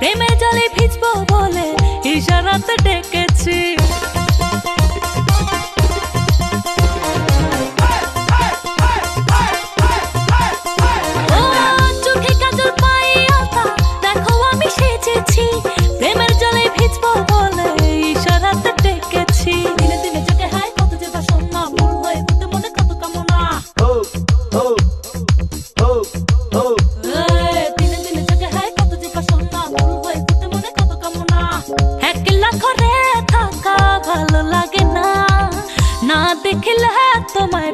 প্রেমে জলে ভিজবো বলে ইশারাতে ডেকেছি। চোখে কাজল পায়ে আলতা, দেখো আমি সেজেছি। প্রেমের জলে ভিজবো বলে ইশারাতে ডেকেছি। দিনে দিনে জেগে হায় কত যে বাসনা, ভুল হয়ে ফুটে মনে কত কামনা। দিনে দিনে জেগে হায় কত যে বাসনা, ভুল হয়ে ফুটে মনে কত কামনা। একলা ঘরে থাকা ভালো লাগে না, না দেখলে তোমায়